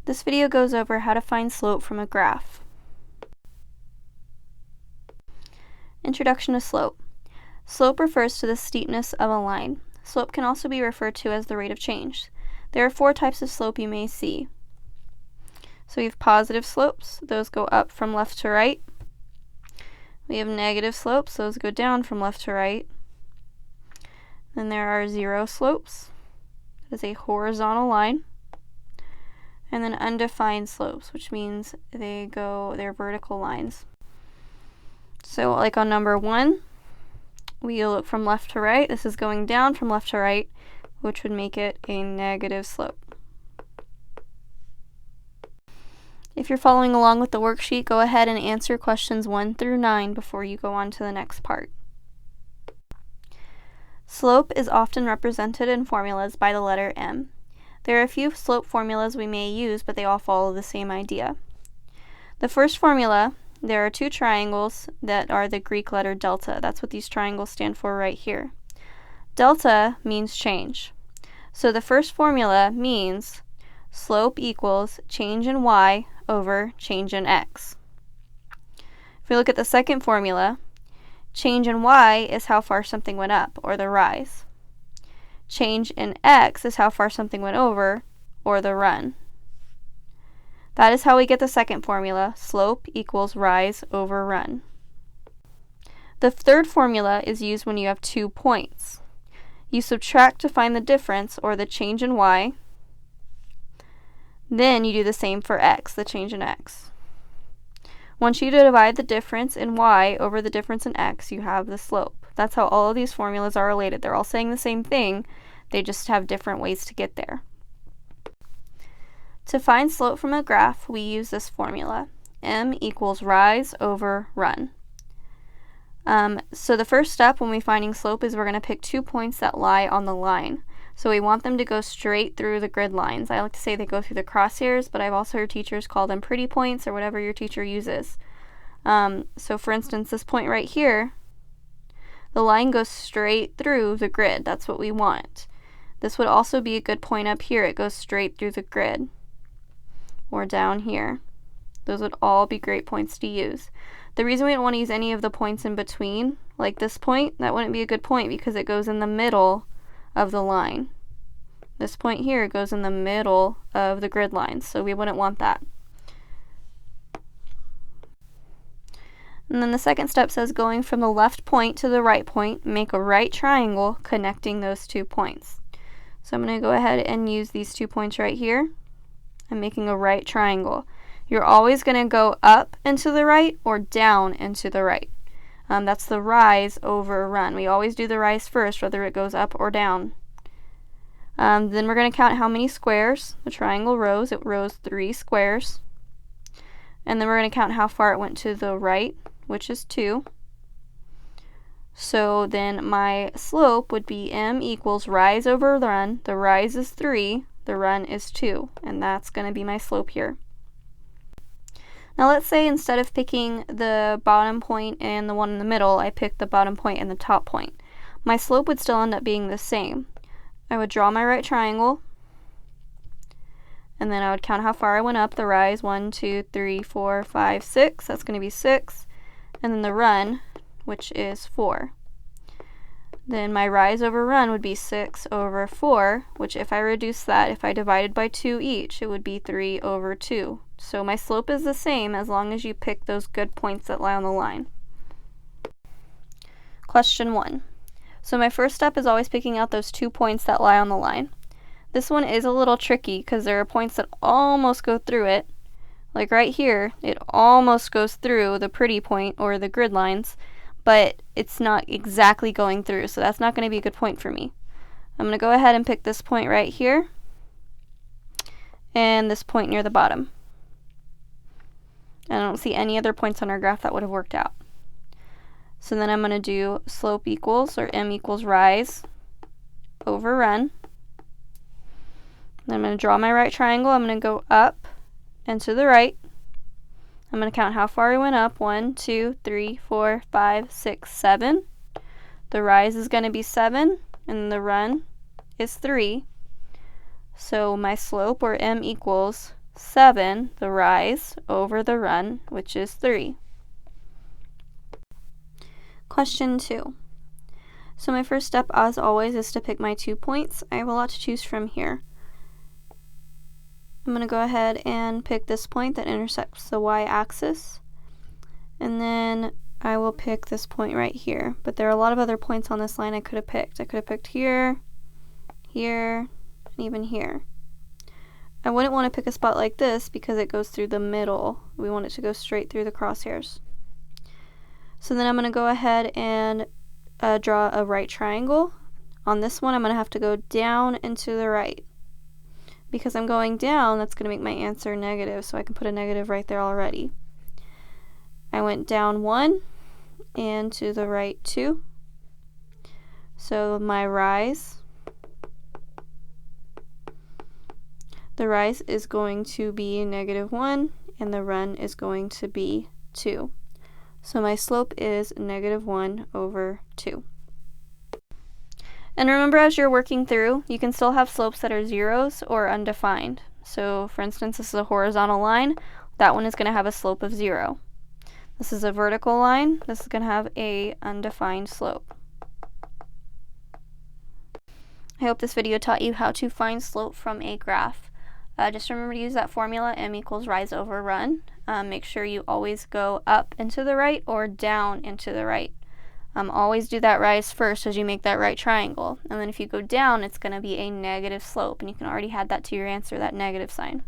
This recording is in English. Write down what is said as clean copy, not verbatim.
This video goes over how to find slope from a graph. Introduction to slope. Slope refers to the steepness of a line. Slope can also be referred to as the rate of change. There are 4 types of slope you may see. So we have positive slopes, those go up from left to right. We have negative slopes, those go down from left to right. Then there are zero slopes, that is a horizontal line. And then undefined slopes, which means they're vertical lines. So like on number 1, we look from left to right. This is going down from left to right, which would make it a negative slope. If you're following along with the worksheet, go ahead and answer questions 1 through 9 before you go on to the next part. Slope is often represented in formulas by the letter m. There are a few slope formulas we may use, but they all follow the same idea. The first formula, there are 2 triangles that are the Greek letter delta. That's what these triangles stand for right here. Delta means change. So the first formula means slope equals change in y over change in x. If we look at the second formula, change in y is how far something went up, or the rise. Change in x is how far something went over, or the run. That is how we get the second formula, slope equals rise over run. The third formula is used when you have 2 points. You subtract to find the difference, or the change in y. Then you do the same for x, the change in x. Once you divide the difference in y over the difference in x, you have the slope. That's how all of these formulas are related. They're all saying the same thing, they just have different ways to get there. To find slope from a graph, we use this formula. M equals rise over run. So the first step when we're finding slope is we're going to pick 2 points that lie on the line. So we want them to go straight through the grid lines. I like to say they go through the crosshairs, but I've also heard teachers call them pretty points or whatever your teacher uses. So for instance, this point right here, the line goes straight through the grid. That's what we want. This would also be a good point up here. It goes straight through the grid. Or down here. Those would all be great points to use. The reason we don't want to use any of the points in between, like this point, that wouldn't be a good point because it goes in the middle of the line. This point here goes in the middle of the grid lines, so we wouldn't want that. And then the second step says going from the left point to the right point, make a right triangle connecting those 2 points. So I'm going to go ahead and use these 2 points right here. I'm making a right triangle. You're always going to go up and to the right or down and to the right. That's the rise over run. We always do the rise first, whether it goes up or down. Then we're going to count how many squares the triangle rose. It rose 3 squares. And then we're going to count how far it went to the right, which is 2. So then my slope would be m equals rise over run. The rise is 3, the run is 2, and that's going to be my slope here. Now let's say instead of picking the bottom point and the one in the middle, I picked the bottom point and the top point. My slope would still end up being the same. I would draw my right triangle, and then I would count how far I went up the rise, 1, 2, 3, 4, 5, 6, that's going to be 6, and then the run, which is 4. Then my rise over run would be 6 over 4, which if I reduce that, if I divided by 2 each, it would be 3 over 2. So my slope is the same as long as you pick those good points that lie on the line. Question 1. So my first step is always picking out those 2 points that lie on the line. This one is a little tricky because there are points that almost go through it. Like right here, it almost goes through the pretty point or the grid lines, but it's not exactly going through, so that's not going to be a good point for me. I'm going to go ahead and pick this point right here and this point near the bottom. I don't see any other points on our graph that would have worked out. So then I'm going to do slope equals, or m equals rise over run. Then I'm going to draw my right triangle. I'm going to go up and to the right. I'm going to count how far I went up. 1, 2, 3, 4, 5, 6, 7. The rise is going to be 7, and the run is 3. So my slope, or m equals 7, the rise, over the run, which is 3. Question 2. So my first step, as always, is to pick my 2 points. I have a lot to choose from here. I'm going to go ahead and pick this point that intersects the y-axis. And then I will pick this point right here. But there are a lot of other points on this line I could have picked. I could have picked here, here, and even here. I wouldn't want to pick a spot like this because it goes through the middle. We want it to go straight through the crosshairs. So then I'm going to go ahead and draw a right triangle. On this one, I'm going to have to go down and to the right. Because I'm going down, that's going to make my answer negative, so I can put a negative right there already. I went down 1 and to the right 2. So my rise, the rise is going to be -1 and the run is going to be 2. So my slope is -1 over 2. And remember, as you're working through, you can still have slopes that are zeros or undefined. So for instance, this is a horizontal line. That one is going to have a slope of 0. This is a vertical line. This is going to have a undefined slope. I hope this video taught you how to find slope from a graph. Just remember to use that formula, m equals rise over run. Make sure you always go up and to the right or down and to the right. Always do that rise first as you make that right triangle. And then if you go down, it's going to be a negative slope. And you can already add that to your answer, that negative sign.